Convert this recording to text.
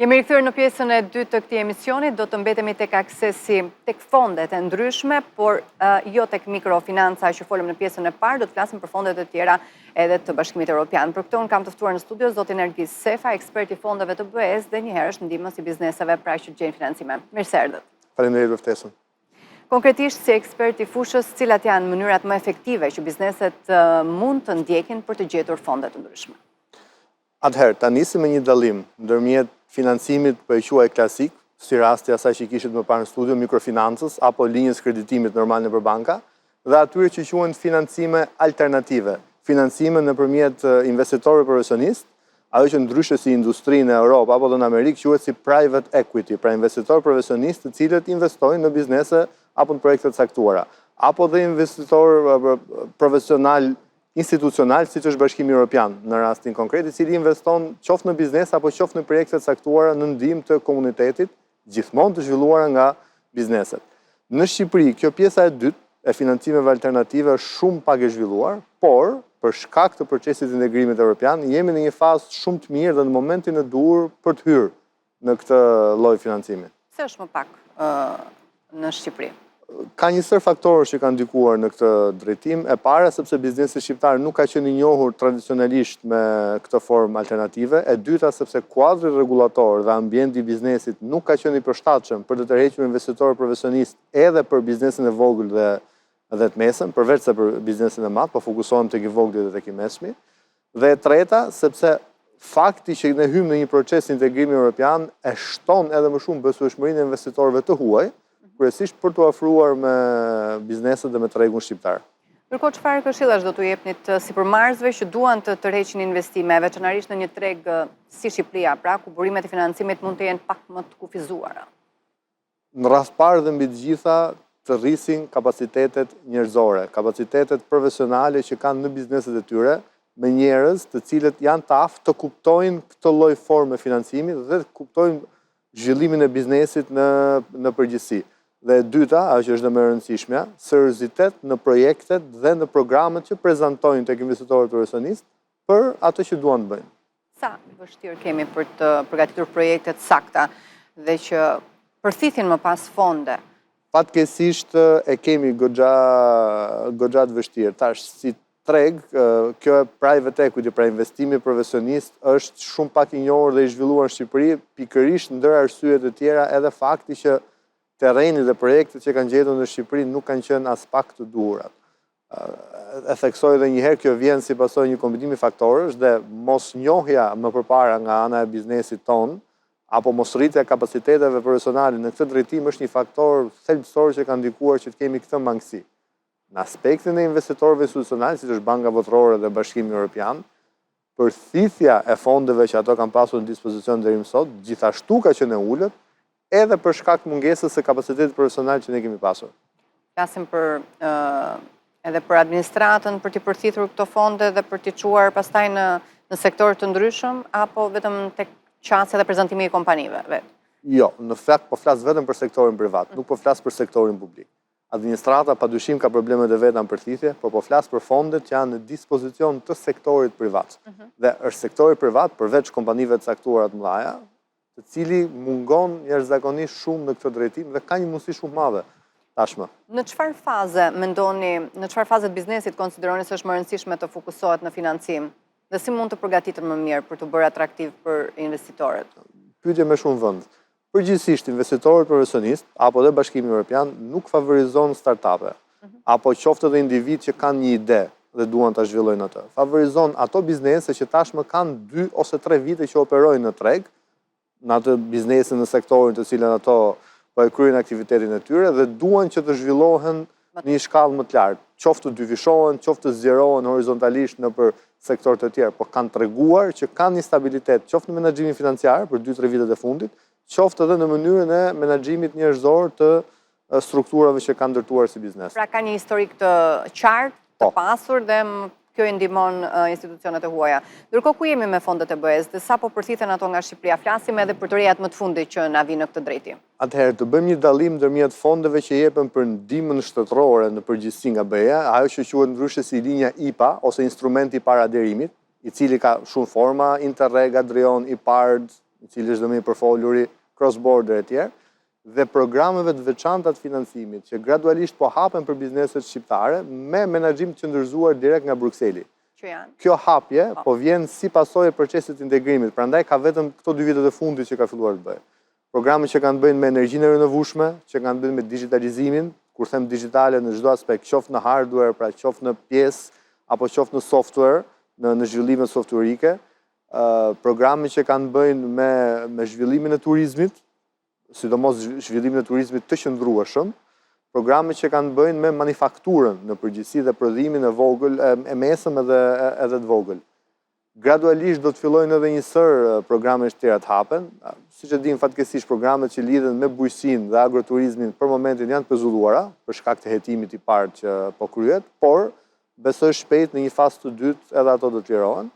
Jemi rikthyer në pjesën e dytë të këtij emisioni, do të mbetemi tek aksesi tek fondet e ndryshme, por jo tek mikrofinanca që folëm në pjesën e parë, do të flasim për fondet e tjera edhe të Bashkimit Evropian. Për këtë unë kam të ftuar në studio zotin Ergis Sefa, ekspert i fondeve të BE-s dhe njëherë është ndihmës i bizneseve pra që gjejnë financime. Mirë se erdhët. Faleminderit për ftesën. Konkretisht si ekspert i fushës, cilat janë mënyrat më efektive që bizneset mund të ndjekin për të gjetur fonde të ndryshme? Atëherë, ta nisim me një dallim ndërmjet financimit për e quaj klasik, si rasti asaj që i kishit më parë në studio, mikrofinancës apo linjës kreditimit normal nëpër banka, dhe atyre që quhen financime alternative, financime nëpërmjet investitorëve profesionist, ajo që ndryshe si industrinë në Europë apo dhe në Amerikë quhet si private equity, pra investitorë profesionistë të cilët investojnë në biznese apo në projekte të caktuara, apo dhe investitorë profesional institucional, si që është Bashkimi Evropian, në rastin konkret, i cili investon qoftë në biznes apo qoftë në projekte të caktuara në ndihmë të komunitetit, gjithmonë të zhvilluara nga bizneset. Në Shqipëri, kjo pjesa e dytë e financimeve alternative është shumë pak e zhvilluar, por për shkak të procesit të integrimit evropian, jemi në një fazë shumë të mirë dhe në momentin e duhur për të hyrë në këtë lloj financimi. Pse është më pak në Shqipëri? Ka një sër faktorësh që kanë ndikuar në këtë drejtim. E para, sepse biznesi shqiptar nuk ka qenë i njohur tradicionalisht me këtë formë alternative. E dyta, sepse kuadri rregullator dhe ambienti i biznesit nuk ka qenë i përshtatshëm për të tërhequr investitorë profesionist edhe për biznesin e vogël dhe të mesëm, përveç se për biznesin e madh, po fokusohem tek i vogël dhe tek i mesmi. Dhe e treta, sepse fakti që ne hymë në një proces integrimi evropian e shton edhe më shumë besueshmërinë e investitorëve të huaj, kryesisht për të ofruar me bizneset dhe me tregun shqiptar. Ndërkohë, çfarë këshillash do t'u jepnit sipërmarrësve që duan të tërheqin investime, veçanërisht në një treg si Shqipëria, pra ku burimet e financimit mund të jenë pak më të kufizuara? Në rast parë dhe mbi të gjitha të rrisin kapacitetet njerëzore, kapacitetet profesionale që kanë në bizneset e tyre, me njerëz të cilët janë të aftë të kuptojnë këtë lloj forme financimi dhe të kuptojnë zhvillimin e biznesit në përgjithësi. Dhe e dyta, ajo që është dhe më e rëndësishmja, seriozitet në projektet dhe në programet që prezantojnë tek investitorët profesionistë për atë që duan të bëjnë. Sa vështirë kemi për të përgatitur projekte të sakta dhe që përthithin më pas fonde? Fatkeqësisht e kemi goxha të vështirë. Tash si treg, kjo e private equity, pra investimi profesionist, është shumë pak i njohur dhe i zhvilluar në Shqipëri, pikërisht ndër arsyet e tjera edhe fakti që terreni dhe projektet që kanë gjetur në Shqipëri nuk kanë qenë as pak të duhurat. E theksoj edhe një herë, kjo vjen si pasojë një kombinimi faktorësh dhe mosnjohja më përpara nga ana e biznesit ton, apo mosrritja e kapaciteteve profesionale në këtë drejtim është një faktor thelbësor që ka ndikuar që të kemi këtë mangësi. Në aspektin e investitorëve institucional, siç është Banka Botërore dhe Bashkimi Evropian, përthithja e fondeve që ato kanë pasur në dispozicion deri më sot, gjithashtu ka qenë e ulët, edhe për shkak mungesës së kapacitetit profesional që ne kemi pasur. Flasim edhe për administratën, për t'i përthithur këto fonde dhe për t'i çuar pastaj në sektor të ndryshëm, apo vetëm tek qasja dhe prezantimi i kompanive vetë? Jo, në fakt po flas vetëm për sektorin privat, nuk po flas për sektorin publik. Administrata padyshim ka problemet e veta në përthithje, por po flas për fondet që janë në dispozicion të sektorit privat. Dhe është sektori privat, përveç kompanive të caktuara të mëdha, të cili mungon jashtëzakonisht shumë në këtë drejtim dhe ka një mundësi shumë madhe tashmë. Në çfarë faze mendoni, në çfarë faze të biznesit konsideroni se është më rëndësishme të fokusohet në financim dhe si mund të përgatiten më mirë për të bërë atraktiv për investitorët? Pyetje me shumë vend. Përgjithsisht investitorët profesionistë apo dhe Bashkimi Evropian nuk favorizon startupe, apo qoftë edhe individ që kanë një ide dhe duan ta zhvillojnë atë. Favorizon ato biznese që tashmë kanë 2 ose 3 vite që operojnë në treg, në atë biznesin në sektorin të cilën ato po e kryejnë aktivitetin e tyre dhe duan që të zhvillohen në një shkallë më të lartë, qoftë të dyfishohen, qoftë të zgjerohen horizontalisht nëpër sektor të tjerë, po kanë treguar që kanë një stabilitet, qoftë në menaxhimin financiar për 2-3 vitet e fundit, qoftë edhe në mënyrën e menaxhimit njerëzor të strukturave që kanë ndërtuar si biznes. Pra ka një historik të qartë, të pasur dhe kjo i ndihmon institucionet e huaja. Ndërkohë ku jemi me fondet e BE-s dhe sa po përthithen ato nga Shqipëria? Flasim edhe për të rejat më të fundit që na vinë në këtë drejtim. Atëherë, të bëjmë një dallim ndërmjet fondeve që jepen për ndihmën shtetërore në përgjithësi nga BE-ja, ajo që quhet ndryshe si linja IPA ose instrumenti i paraderimit, i cili ka shumë forma, Interreg, Adrion, IPARD, i cili është dhe më i përfoluri cross-border e tjerë, dhe programeve të veçanta të financimit që gradualisht po hapen për bizneset shqiptare me menaxhim të qëndërzuar direkt nga Brukseli. Kjo hapje po vjen si pasojë e procesit të integrimit, prandaj ka vetëm këto 2 vitet e fundit që ka filluar të bëjë. Programe që kanë bëjnë me energjinë e rinovueshme, që kanë bëjnë me digitalizimin, kur them digjitale në çdo aspekt, qoftë në hardware, pra qoftë në pjesë apo qoftë në software, në zhvillime softwareike, programe që kanë bëjnë me zhvillimin e turizmit, sidomos zhvillimin e turizmit të qëndrueshëm, programe që kanë bëjnë me manufakturën në përgjithësi dhe prodhimin e vogël, e mesëm edhe të vogël. Gradualisht do të fillojnë edhe një programe të tjera të hapen, siç e dim fatkeqësisht programet që lidhen me bujqësinë dhe agroturizmin për momentin janë të pezulluara për shkak të hetimit i parë që po kryhet, por besoj shpejt në një fazë të dytë edhe ato do të lirohen.